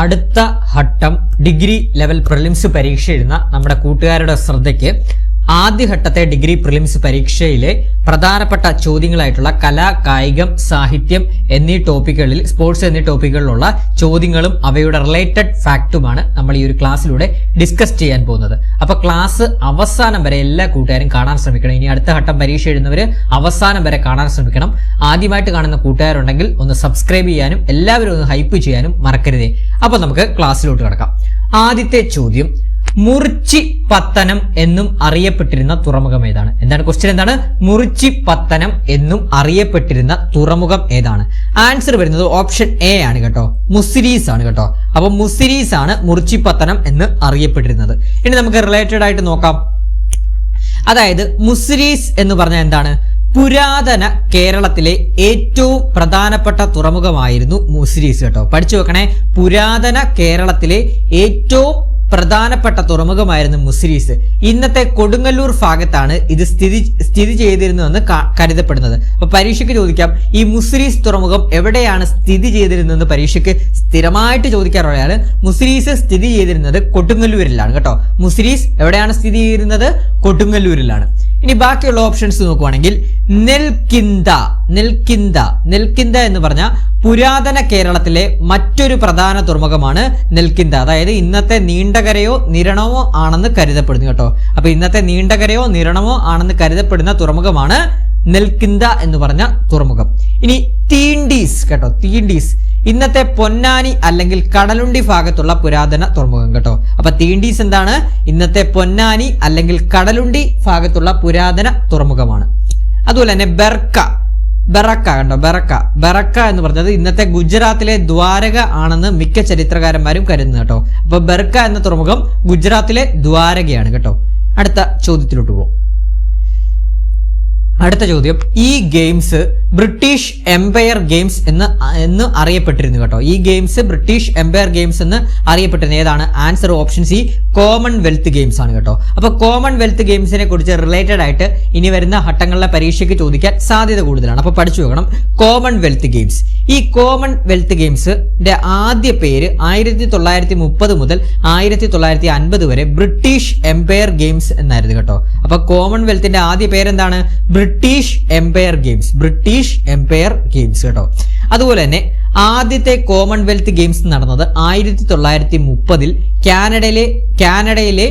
അടുത്ത ഘട്ടം degree level prelims പരീക്ഷ എഴുതുന്ന നമ്മുടെ കൂട്ടുകാരുടെ ശ്രദ്ധയ്ക്ക് ആദ്യഘട്ടത്തെ ഡിഗ്രി പ്രിലിംസ് പരീക്ഷയിലെ പ്രധാനപ്പെട്ട ചോദ്യങ്ങളായിട്ടുള്ള കല, കായികം, സാഹിത്യം എന്നീ ടോപ്പിക്കുകളിൽ, സ്പോർട്സ് എന്നീ ടോപ്പിക്കുകളിലുള്ള ചോദ്യങ്ങളും അവയുടെ റിലേറ്റഡ് ഫാക്റ്റുമാണ് നമ്മൾ ഈ ഒരു ക്ലാസ്സിലൂടെ ഡിസ്കസ് ചെയ്യാൻ പോകുന്നത്. അപ്പൊ ക്ലാസ് അവസാനം വരെ എല്ലാ കൂട്ടുകാരും കാണാൻ ശ്രമിക്കണം. ഇനി അടുത്ത ഘട്ടം പരീക്ഷ എഴുതുന്നവര് അവസാനം വരെ കാണാൻ ശ്രമിക്കണം. ആദ്യമായിട്ട് കാണുന്ന കൂട്ടുകാരുണ്ടെങ്കിൽ ഒന്ന് സബ്സ്ക്രൈബ് ചെയ്യാനും എല്ലാവരും ഒന്ന് ഹൈപ്പ് ചെയ്യാനും മറക്കരുതേ. അപ്പൊ നമുക്ക് ക്ലാസ്സിലോട്ട് കിടക്കാം. ആദ്യത്തെ ചോദ്യം, മുറിച്ചിപ്പത്തനം എന്നും അറിയപ്പെട്ടിരുന്ന തുറമുഖം ഏതാണ്? എന്താണ് ക്വസ്റ്റ്യൻ? എന്താണ്? മുറിച്ചിപ്പത്തനം എന്നും അറിയപ്പെട്ടിരുന്ന തുറമുഖം ഏതാണ്? ആൻസർ വരുന്നത് ഓപ്ഷൻ എ ആണ് കേട്ടോ, മുസിരീസ് ആണ് കേട്ടോ. അപ്പൊ മുസിരീസ് ആണ് മുറിച്ചിപ്പത്തനം എന്ന് അറിയപ്പെട്ടിരുന്നത്. ഇനി നമുക്ക് റിലേറ്റഡ് ആയിട്ട് നോക്കാം. അതായത് മുസിരീസ് എന്ന് പറഞ്ഞാൽ എന്താണ്? പുരാതന കേരളത്തിലെ ഏറ്റവും പ്രധാനപ്പെട്ട തുറമുഖമായിരുന്നു മുസിരീസ് കേട്ടോ. പഠിച്ചു വെക്കണേ, പുരാതന കേരളത്തിലെ ഏറ്റവും പ്രധാനപ്പെട്ട തുറമുഖമായിരുന്നു മുസിരീസ്. ഇന്നത്തെ കൊടുങ്ങല്ലൂർ ഭാഗത്താണ് ഇത് സ്ഥിതി ചെയ്തിരുന്നതെന്ന് കരുതപ്പെടുന്നത്. അപ്പൊ പരീക്ഷയ്ക്ക് ചോദിക്കാം, ഈ മുസിരീസ് തുറമുഖം എവിടെയാണ് സ്ഥിതി ചെയ്തിരുന്നതെന്ന് പരീക്ഷയ്ക്ക് സ്ഥിരമായിട്ട് ചോദിക്കാറുള്ളതാണ്. മുസിരീസ് സ്ഥിതി ചെയ്തിരുന്നത് കൊടുങ്ങല്ലൂരിലാണ് കേട്ടോ. മുസിരീസ് എവിടെയാണ് സ്ഥിതി ചെയ്തിരുന്നത്? കൊടുങ്ങല്ലൂരിലാണ്. ഇനി ബാക്കിയുള്ള ഓപ്ഷൻസ് നോക്കുവാണെങ്കിൽ നെൽക്കിന്ത എന്ന് പറഞ്ഞ പുരാതന കേരളത്തിലെ മറ്റൊരു പ്രധാന തുറമുഖമാണ് നെൽക്കിന്ത. അതായത് ഇന്നത്തെ നീണ്ടകരയോ നിരണമോ ആണെന്ന് കരുതപ്പെടുന്നു കേട്ടോ. അപ്പൊ ഇന്നത്തെ നീണ്ടകരയോ നിരണമോ ആണെന്ന് കരുതപ്പെടുന്ന തുറമുഖമാണ് നെൽക്കിന്ത എന്ന് പറഞ്ഞ തുറമുഖം. ഇനി തീണ്ടീസ് കേട്ടോ, തീണ്ടീസ് ഇന്നത്തെ പൊന്നാനി അല്ലെങ്കിൽ കടലുണ്ടി ഭാഗത്തുള്ള പുരാതന തുറമുഖം കേട്ടോ. അപ്പൊ തീണ്ടീസ് എന്താണ്? ഇന്നത്തെ പൊന്നാനി അല്ലെങ്കിൽ കടലുണ്ടി ഭാഗത്തുള്ള പുരാതന തുറമുഖമാണ്. അതുപോലെ തന്നെ ബറക്ക കണ്ടോ, ബറക്ക എന്ന് പറഞ്ഞത് ഇന്നത്തെ ഗുജറാത്തിലെ ദ്വാരക ആണെന്ന് മിക്ക ചരിത്രകാരന്മാരും കരുതുന്നു കേട്ടോ. അപ്പൊ ബറക്ക എന്ന തുറമുഖം ഗുജറാത്തിലെ ദ്വാരകയാണ് കേട്ടോ. അടുത്ത ചോദ്യത്തിലോട്ട് പോകും. അടുത്ത ചോദ്യം, ഈ ഗെയിംസ് ബ്രിട്ടീഷ് എംപയർ ഗെയിംസ് എന്ന് അറിയപ്പെട്ടിരുന്നു കേട്ടോ. ഈ ഗെയിംസ് ബ്രിട്ടീഷ് എംപയർ ഗെയിംസ് എന്ന് അറിയപ്പെട്ടിരുന്നത് ഏതാണ്? Answer option C, Commonwealth games ആണ് കേട്ടോ. അപ്പൊ കോമൺവെൽത്ത് ഗെയിംസിനെ കുറിച്ച് റിലേറ്റഡ് ആയിട്ട് ഇനി വരുന്ന ഘട്ടങ്ങളിലെ പരീക്ഷയ്ക്ക് ചോദിക്കാൻ സാധ്യത കൂടുതലാണ്. അപ്പൊ പഠിച്ചു വെക്കണം കോമൺവെൽത്ത് ഗെയിംസ്. ഈ കോമൺവെൽത്ത് ഗെയിംസിന്റെ ആദ്യ പേര് 1930 മുതൽ 1950 വരെ ബ്രിട്ടീഷ് എംപയർ ഗെയിംസ് എന്നായിരുന്നു കേട്ടോ. അപ്പൊ കോമൺവെൽത്തിന്റെ ആദ്യ പേരെന്താണ്? ബ്രിട്ടീഷ് എംപയർ ഗെയിംസ് കേട്ടോ. അതുപോലെ തന്നെ ആദ്യത്തെ കോമൺവെൽത്ത് ഗെയിംസ് നടന്നത് 1930 കാനഡയിലെ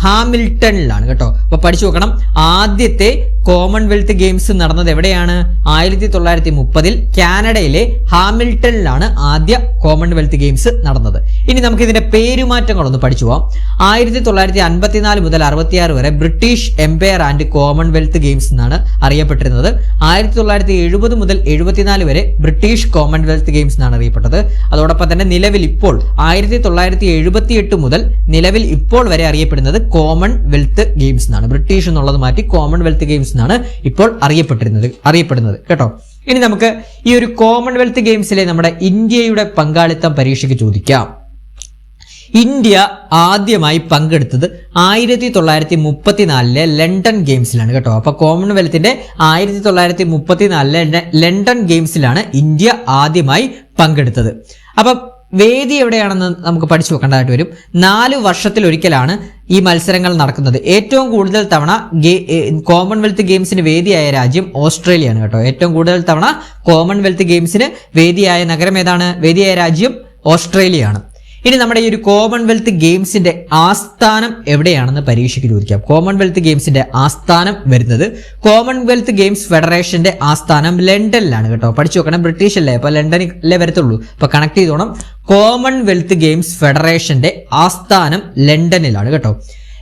ഹാമിൽട്ടണിലാണ് കേട്ടോ. അപ്പൊ പഠിച്ചു നോക്കണം, ആദ്യത്തെ കോമൺവെൽത്ത് ഗെയിംസ് നടന്നത് എവിടെയാണ്? 1930 കാനഡയിലെ ഹാമിൽട്ടണിലാണ് ആദ്യ കോമൺവെൽത്ത് ഗെയിംസ് നടന്നത്. ഇനി നമുക്ക് ഇതിന്റെ പേരുമാറ്റങ്ങളൊന്ന് പഠിച്ചു പോവാം. 1954 മുതൽ 66 വരെ British Empire and Commonwealth Games എന്നാണ് അറിയപ്പെട്ടിരുന്നത്. 1970 മുതൽ 74 വരെ ബ്രിട്ടീഷ് കോമൺവെൽത്ത് ഗെയിംസ് എന്നാണ് അറിയപ്പെട്ടത്. അതോടൊപ്പം തന്നെ നിലവിൽ ഇപ്പോൾ 1978 മുതൽ നിലവിൽ ഇപ്പോൾ വരെ അറിയപ്പെടുന്നത് കോമൺവെൽത്ത് ഗെയിംസ് എന്നാണ്. ബ്രിട്ടീഷ് എന്നുള്ളത് മാറ്റി കോമൺവെൽത്ത് ഗെയിംസ് എന്നാണ് ഇപ്പോൾ അറിയപ്പെടുന്നത് കേട്ടോ. ഇനി നമുക്ക് ഈ ഒരു കോമൺവെൽത്ത് ഗെയിംസിലെ നമ്മുടെ ഇന്ത്യയുടെ പങ്കാളിത്തം പരീക്ഷയ്ക്ക് ചോദിക്കാം. ഇന്ത്യ ആദ്യമായി പങ്കെടുത്തത് 1934 ലണ്ടൻ ഗെയിംസിലാണ് കേട്ടോ. അപ്പൊ കോമൺവെൽത്തിന്റെ 1934 ലണ്ടൻ ഗെയിംസിലാണ് ഇന്ത്യ ആദ്യമായി പങ്കെടുത്തത്. അപ്പൊ വേദി എവിടെയാണെന്ന് നമുക്ക് പഠിച്ചു വെക്കേണ്ടതായിട്ട് വരും. 4 വർഷത്തിലൊരിക്കലാണ് ഈ മത്സരങ്ങൾ നടക്കുന്നത്. ഏറ്റവും കൂടുതൽ തവണ കോമൺവെൽത്ത് ഗെയിംസിന് വേദിയായ രാജ്യം ഓസ്ട്രേലിയയാണ് കേട്ടോ. ഏറ്റവും കൂടുതൽ തവണ കോമൺവെൽത്ത് ഗെയിംസിന് വേദിയായ നഗരം ഏതാണ്? വേദിയായ രാജ്യം ഓസ്ട്രേലിയയാണ്. ഇനി നമ്മുടെ ഈ ഒരു കോമൺവെൽത്ത് ഗെയിംസിന്റെ ആസ്ഥാനം എവിടെയാണെന്ന് പരീക്ഷയ്ക്ക് ചോദിക്കാം. കോമൺവെൽത്ത് ഗെയിംസിന്റെ ആസ്ഥാനം വരുന്നത് കോമൺവെൽത്ത് ഗെയിംസ് ഫെഡറേഷന്റെ ആസ്ഥാനം ലണ്ടനിലാണ് കേട്ടോ. പഠിച്ചു നോക്കണം, ബ്രിട്ടീഷ് അല്ലേ, അപ്പൊ ലണ്ടനിലേ വരത്തുള്ളൂ. അപ്പൊ കണക്ട് ചെയ്തോണം, കോമൺവെൽത്ത് ഗെയിംസ് ഫെഡറേഷന്റെ ആസ്ഥാനം ലണ്ടനിലാണ് കേട്ടോ.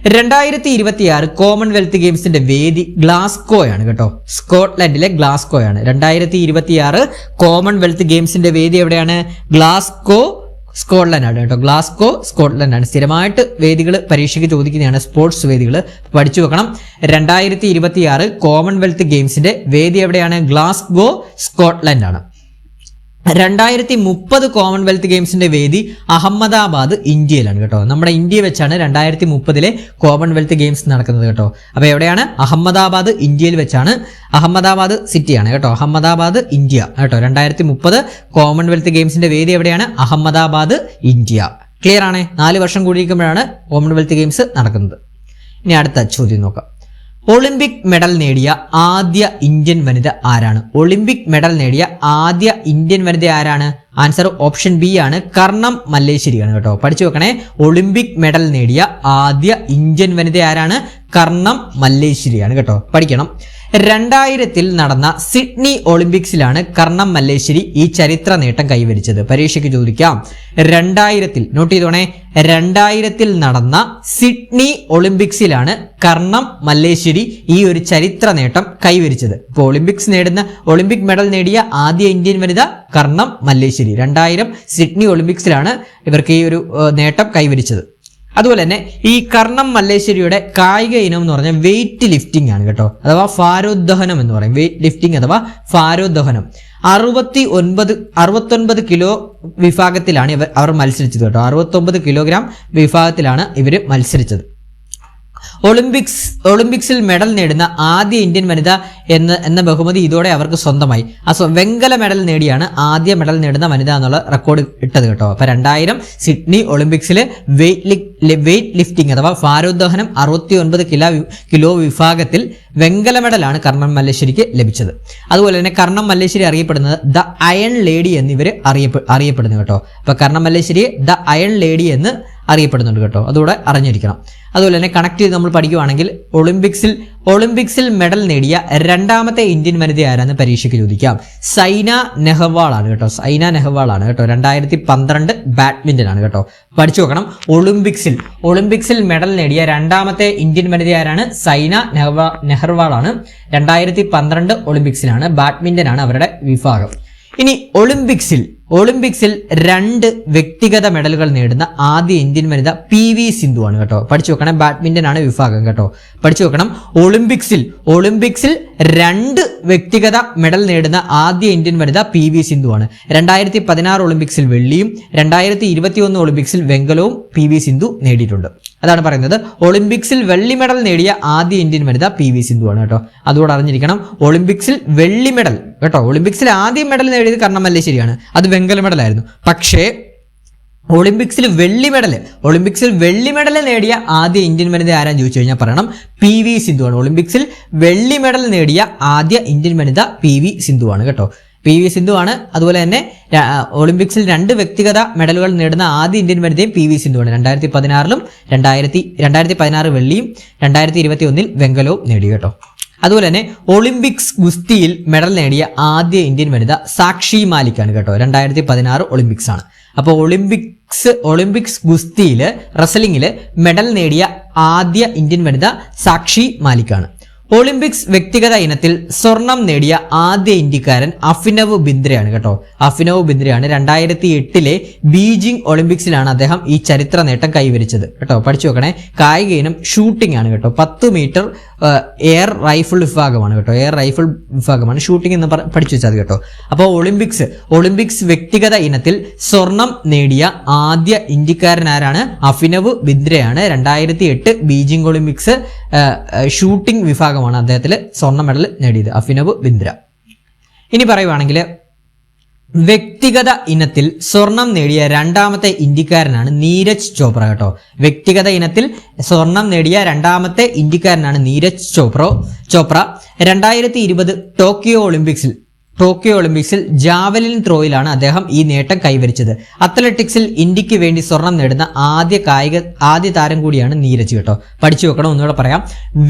2026 കോമൺവെൽത്ത് ഗെയിംസിന്റെ വേദി ഗ്ലാസ്ഗോയാണ് കേട്ടോ. സ്കോട്ട്ലൻഡിലെ ഗ്ലാസ്ഗോയാണ് 2026 കോമൺവെൽത്ത് ഗെയിംസിന്റെ വേദി എവിടെയാണ്? ഗ്ലാസ്ഗോ സ്കോട്ട്ലൻഡ് ആണ് കേട്ടോ. ഗ്ലാസ്ഗോ സ്കോട്ട്ലൻഡ് ആണ്. സ്ഥിരമായിട്ട് വേദികൾ പരീക്ഷയ്ക്ക് ചോദിക്കുന്നതാണ്, സ്പോർട്സ് വേദികൾ പഠിച്ചു വെക്കണം. 2026 കോമൺവെൽത്ത് ഗെയിംസിന്റെ വേദി എവിടെയാണ്? ഗ്ലാസ്ഗോ സ്കോട്ട്ലൻഡ് ആണ്. 2030 കോമൺവെൽത്ത് ഗെയിംസിന്റെ വേദി അഹമ്മദാബാദ് ഇന്ത്യയിലാണ് കേട്ടോ. നമ്മുടെ ഇന്ത്യ വെച്ചാണ് 2030 കോമൺവെൽത്ത് ഗെയിംസ് നടക്കുന്നത് കേട്ടോ. അപ്പൊ എവിടെയാണ്? അഹമ്മദാബാദ് ഇന്ത്യയിൽ വെച്ചാണ്. അഹമ്മദാബാദ് സിറ്റിയാണ് കേട്ടോ. അഹമ്മദാബാദ് ഇന്ത്യ കേട്ടോ. 2030 കോമൺവെൽത്ത് ഗെയിംസിന്റെ വേദി എവിടെയാണ്? അഹമ്മദാബാദ് ഇന്ത്യ. ക്ലിയർ ആണ്? 4 വർഷം കൂടിയിരിക്കുമ്പോഴാണ് കോമൺവെൽത്ത് ഗെയിംസ് നടക്കുന്നത്. ഇനി അടുത്ത ചോദ്യം നോക്കാം. ഒളിമ്പിക് മെഡൽ നേടിയ ആദ്യ ഇന്ത്യൻ വനിത ആരാണ്? ഒളിമ്പിക് മെഡൽ നേടിയ ആദ്യ ഇന്ത്യൻ വനിത ആരാണ്? ആൻസർ ഓപ്ഷൻ ബി ആണ്, കർണം മല്ലേശ്വരിയാണ് കേട്ടോ. പഠിച്ചു വെക്കണേ. ഒളിമ്പിക് മെഡൽ നേടിയ ആദ്യ ഇന്ത്യൻ വനിത ആരാണ്? കർണം മല്ലേശ്വരിയാണ് കേട്ടോ. പഠിക്കണം. 2000 നടന്ന സിഡ്നി ഒളിമ്പിക്സിലാണ് കർണം മല്ലേശ്വരി ഈ ചരിത്ര നേട്ടം കൈവരിച്ചത്. പരീക്ഷയ്ക്ക് ചോദിക്കാം. 2000 നോട്ട് ചെയ്തോണേ. 2000 നടന്ന സിഡ്നി ഒളിമ്പിക്സിലാണ് കർണം മല്ലേശ്വരി ഈ ഒരു ചരിത്ര നേട്ടം കൈവരിച്ചത്. ഇപ്പോൾ ഒളിമ്പിക് മെഡൽ നേടിയ ആദ്യ ഇന്ത്യൻ വനിത കർണം മല്ലേശ്വരി. 2000 സിഡ്നി ഒളിമ്പിക്സിലാണ് ഇവർക്ക് ഈ ഒരു നേട്ടം കൈവരിച്ചത്. അതുപോലെ തന്നെ ഈ കർണം മല്ലേശ്വരിയുടെ കായിക ഇനം എന്ന് പറഞ്ഞാൽ വെയിറ്റ് ലിഫ്റ്റിംഗ് ആണ് കേട്ടോ, അഥവാ ഭാരോദ്വഹനം എന്ന് പറയും. വെയിറ്റ് ലിഫ്റ്റിംഗ് അഥവാ ഭാരോദ്വഹനം. 69 കിലോ വിഭാഗത്തിലാണ് അവർ മത്സരിച്ചത് കേട്ടോ. 69 കിലോഗ്രാം വിഭാഗത്തിലാണ് ഇവർ മത്സരിച്ചത്. ഒളിമ്പിക്സിൽ മെഡൽ നേടുന്ന ആദ്യ ഇന്ത്യൻ വനിത എന്ന ബഹുമതി ഇതോടെ അവർക്ക് സ്വന്തമായി. വെങ്കല മെഡൽ നേടിയാണ് ആദ്യ മെഡൽ നേടുന്ന വനിത എന്നുള്ള റെക്കോർഡ് ഇട്ടത് കേട്ടോ. അപ്പൊ 2000 സിഡ്നി ഒളിമ്പിക്സിൽ വെയിറ്റ് ലിഫ്റ്റിംഗ് അഥവാ ഭാരോദ്വഹനം 69 കിലോ വിഭാഗത്തിൽ വെങ്കല മെഡലാണ് കർണം മല്ലേശ്വരിക്ക് ലഭിച്ചത്. അതുപോലെ തന്നെ കർണം മല്ലേശ്വരി അറിയപ്പെടുന്നത് ദ അയൺ ലേഡി എന്നിവർ അറിയപ്പെടുന്നു കേട്ടോ. അപ്പൊ കർണം മല്ലേശ്വരിയെ ദ അയൺ ലേഡി എന്ന് അറിയപ്പെടുന്നുണ്ട് കേട്ടോ. അതുകൂടെ അറിഞ്ഞിരിക്കണം. അതുപോലെ തന്നെ കണക്ട് ചെയ്ത് നമ്മൾ പഠിക്കുകയാണെങ്കിൽ ഒളിമ്പിക്സിൽ മെഡൽ നേടിയ രണ്ടാമത്തെ ഇന്ത്യൻ വനിത ആരാന്ന് പരീക്ഷയ്ക്ക് ചോദിക്കാം. സൈന നെഹ്വാൾ ആണ് കേട്ടോ. സൈന നെഹ്വാൾ ആണ് കേട്ടോ. 2012 ബാഡ്മിന്റൺ ആണ് കേട്ടോ. പഠിച്ചു നോക്കണം. ഒളിമ്പിക്സിൽ മെഡൽ നേടിയ രണ്ടാമത്തെ ഇന്ത്യൻ വനിത ആരാണ്? സൈന നെഹ്വാൾ ആണ്. 2012 ഒളിമ്പിക്സിലാണ്. ബാഡ്മിന്റൺ ആണ് അവരുടെ വിഭാഗം. ഇനി ഒളിമ്പിക്സിൽ 2 വ്യക്തിഗത മെഡലുകൾ നേടുന്ന ആദ്യ ഇന്ത്യൻ വനിത PV സിന്ധു ആണ് കേട്ടോ. പഠിച്ചു വെക്കണം. ബാഡ്മിന്റൺ ആണ് വിഭാഗം കേട്ടോ. പഠിച്ചു വെക്കണം. ഒളിമ്പിക്സിൽ 2 വ്യക്തിഗത മെഡൽ നേടുന്ന ആദ്യ ഇന്ത്യൻ വനിത PV സിന്ധു ആണ്. 2016 ഒളിമ്പിക്സിൽ വെള്ളിയും 2021 ഒളിമ്പിക്സിൽ വെങ്കലവും PV സിന്ധു നേടിയിട്ടുണ്ട്. അതാണ് പറയുന്നത്. ഒളിമ്പിക്സിൽ വെള്ളി മെഡൽ നേടിയ ആദ്യ ഇന്ത്യൻ വനിത PV സിന്ധു ആണ് കേട്ടോ. അതുകൂടെ അറിഞ്ഞിരിക്കണം. ഒളിമ്പിക്സിൽ വെള്ളി മെഡൽ കേട്ടോ. ഒളിമ്പിക്സിൽ ആദ്യം മെഡൽ നേടിയത് കർണം മല്ലേശ്വരിയാണ്. അത് വെങ്കല മെഡലായിരുന്നു. പക്ഷേ ഒളിമ്പിക്സിൽ വെള്ളി മെഡൽ നേടിയ ആദ്യ ഇന്ത്യൻ വനിത ആരാന്ന് ചോദിച്ചു കഴിഞ്ഞാൽ പറയണം PV സിന്ധു ആണ്. ഒളിമ്പിക്സിൽ വെള്ളി മെഡൽ നേടിയ ആദ്യ ഇന്ത്യൻ വനിത PV സിന്ധു ആണ് കേട്ടോ. PV സിന്ധു ആണ്. അതുപോലെ തന്നെ ഒളിമ്പിക്സിൽ 2 വ്യക്തിഗത മെഡലുകൾ നേടുന്ന ആദ്യ ഇന്ത്യൻ വനിതയും PV സിന്ധു ആണ്. 2016 2016 വെള്ളിയും 2021 വെങ്കലവും നേടി കേട്ടോ. അതുപോലെ തന്നെ ഒളിമ്പിക്സ് ഗുസ്തിയിൽ മെഡൽ നേടിയ ആദ്യ ഇന്ത്യൻ വനിത സാക്ഷി മാലിക് ആണ് കേട്ടോ. 2016 ഒളിമ്പിക്സ് ആണ്. അപ്പോൾ ഒളിമ്പിക്സ് ഗുസ്തിയിൽ റെസ്ലിംഗിൽ മെഡൽ നേടിയ ആദ്യ ഇന്ത്യൻ വനിത സാക്ഷി മാലിക് ആണ്. ഒളിമ്പിക്സ് വ്യക്തിഗത ഇനത്തിൽ സ്വർണം നേടിയ ആദ്യ ഇന്ത്യക്കാരൻ അഭിനവ് ബിന്ദ്രയാണ് കേട്ടോ. അഭിനവ് ബിന്ദ്രയാണ്. 2008 ബീജിംഗ് ഒളിമ്പിക്സിലാണ് അദ്ദേഹം ഈ ചരിത്ര നേട്ടം കൈവരിച്ചത് കേട്ടോ. പഠിച്ചു വെക്കണേ. കായിക ഇനം ഷൂട്ടിംഗ് ആണ് കേട്ടോ. 10 മീറ്റർ എയർ റൈഫിൾ വിഭാഗമാണ് കേട്ടോ. എയർ റൈഫിൾ വിഭാഗമാണ് ഷൂട്ടിംഗ് എന്ന് പഠിച്ചു വെച്ചത് കേട്ടോ. അപ്പോൾ ഒളിമ്പിക്സ് വ്യക്തിഗത ഇനത്തിൽ സ്വർണം നേടിയ ആദ്യ ഇന്ത്യക്കാരൻ ആരാണ്? അഭിനവ് ബിന്ദ്രയാണ്. 2008 ബീജിംഗ് ഒളിമ്പിക്സ് ഷൂട്ടിംഗ് വിഭാഗമാണ് അദ്ദേഹത്തിൽ സ്വർണ്ണ മെഡൽ നേടിയത്. അഭിനവ് ബിന്ദ്ര. ഇനി പറയുവാണെങ്കിൽ വ്യക്തിഗത ഇനത്തിൽ സ്വർണം നേടിയ രണ്ടാമത്തെ ഇന്ത്യക്കാരനാണ് നീരജ് ചോപ്ര കേട്ടോ. വ്യക്തിഗത ഇനത്തിൽ സ്വർണം നേടിയ രണ്ടാമത്തെ ഇന്ത്യക്കാരനാണ് നീരജ് ചോപ്ര. 2020 ടോക്കിയോ ഒളിമ്പിക്സിൽ ജാവലിൻ ത്രോയിലാണ് അദ്ദേഹം ഈ നേട്ടം കൈവരിച്ചത്. അത്ലറ്റിക്സിൽ ഇന്ത്യക്ക് വേണ്ടി സ്വർണം നേടുന്ന ആദ്യ താരം കൂടിയാണ് നീരജ് കേട്ടോ. പഠിച്ചു വെക്കണം. ഒന്നുകൂടെ പറയാം.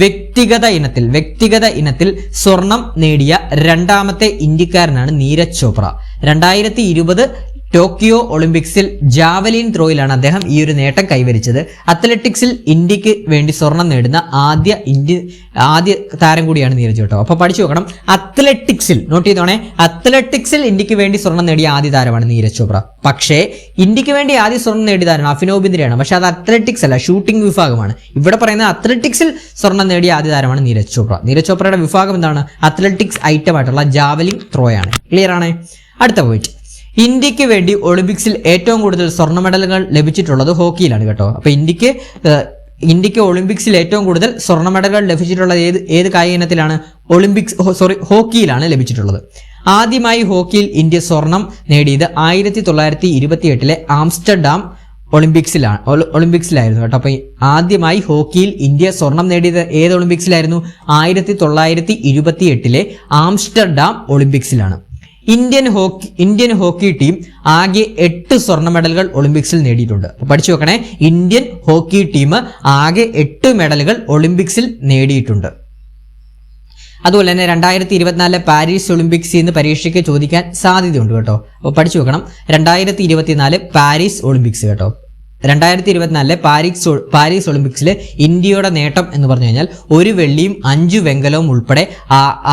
വ്യക്തിഗത ഇനത്തിൽ സ്വർണം നേടിയ രണ്ടാമത്തെ ഇന്ത്യക്കാരനാണ് നീരജ് ചോപ്ര. 2020 ടോക്കിയോ ഒളിമ്പിക്സിൽ ജാവലിൻ ത്രോയിലാണ് അദ്ദേഹം ഈ ഒരു നേട്ടം കൈവരിച്ചത്. അത്ലറ്റിക്സിൽ ഇന്ത്യക്ക് വേണ്ടി സ്വർണം നേടുന്ന ആദ്യ താരം കൂടിയാണ് നീരജ് കേട്ടോ. അപ്പൊ പഠിച്ചു നോക്കണം. അത്ലറ്റിക്സിൽ നോട്ട് ചെയ്തോണേ. അത്ലറ്റിക്സിൽ ഇന്ത്യക്ക് വേണ്ടി സ്വർണം നേടിയ ആദ്യ താരമാണ് നീരജ് ചോപ്ര. പക്ഷേ ഇന്ത്യക്ക് വേണ്ടി ആദ്യ സ്വർണം നേടിയ താരം അഭിനവ് ബിന്ദ്രയാണ്. പക്ഷെ അത് അത്ലറ്റിക്സ് അല്ല, ഷൂട്ടിംഗ് വിഭാഗമാണ്. ഇവിടെ പറയുന്നത് അത്ലറ്റിക്സിൽ സ്വർണം നേടിയ ആദ്യ താരമാണ് നീരജ് ചോപ്ര. നീരജ് ചോപ്രയുടെ വിഭാഗം എന്താണ്? അത്ലറ്റിക്സ് ഐറ്റം ആയിട്ടുള്ള ജാവലിൻ ത്രോയാണ്. ക്ലിയർ ആണ്? അടുത്ത പോയിന്റ്. ഇന്ത്യക്ക് വേണ്ടി ഒളിമ്പിക്സിൽ ഏറ്റവും കൂടുതൽ സ്വർണ്ണ മെഡലുകൾ ലഭിച്ചിട്ടുള്ളത് ഹോക്കിയിലാണ് കേട്ടോ. അപ്പൊ ഇന്ത്യക്ക് ഒളിമ്പിക്സിൽ ഏറ്റവും കൂടുതൽ സ്വർണ്ണ മെഡലുകൾ ലഭിച്ചിട്ടുള്ളത് ഏത് കായിക ഇനത്തിലാണ്? ഹോക്കിയിലാണ് ലഭിച്ചിട്ടുള്ളത്. ആദ്യമായി ഹോക്കിയിൽ ഇന്ത്യ സ്വർണം നേടിയത് 1928 ആംസ്റ്റർഡാം ഒളിമ്പിക്സിലായിരുന്നു കേട്ടോ. അപ്പൊ ആദ്യമായി ഹോക്കിയിൽ ഇന്ത്യ സ്വർണം നേടിയത് ഏത് ഒളിമ്പിക്സിലായിരുന്നു? 1928 ആംസ്റ്റർഡാം ഒളിമ്പിക്സിലാണ്. ഇന്ത്യൻ ഹോക്കി ടീം ആകെ 8 സ്വർണ്ണ മെഡലുകൾ ഒളിമ്പിക്സിൽ നേടിയിട്ടുണ്ട്. പഠിച്ചു വെക്കണേ, ഇന്ത്യൻ ഹോക്കി ടീം ആകെ 8 മെഡലുകൾ ഒളിമ്പിക്സിൽ നേടിയിട്ടുണ്ട്. അതുപോലെ തന്നെ 2024 പാരീസ് ഒളിമ്പിക്സിൽ നിന്ന് പരീക്ഷയ്ക്ക് ചോദിക്കാൻ സാധ്യതയുണ്ട് കേട്ടോ. അപ്പോൾ പഠിച്ചു വെക്കണം, 2024 പാരീസ് ഒളിമ്പിക്സ് കേട്ടോ. 2024 പാരീസ് ഒളിമ്പിക്സിൽ ഇന്ത്യയുടെ നേട്ടം എന്ന് പറഞ്ഞു കഴിഞ്ഞാൽ 1 വെള്ളിയും 5 വെങ്കലവും ഉൾപ്പെടെ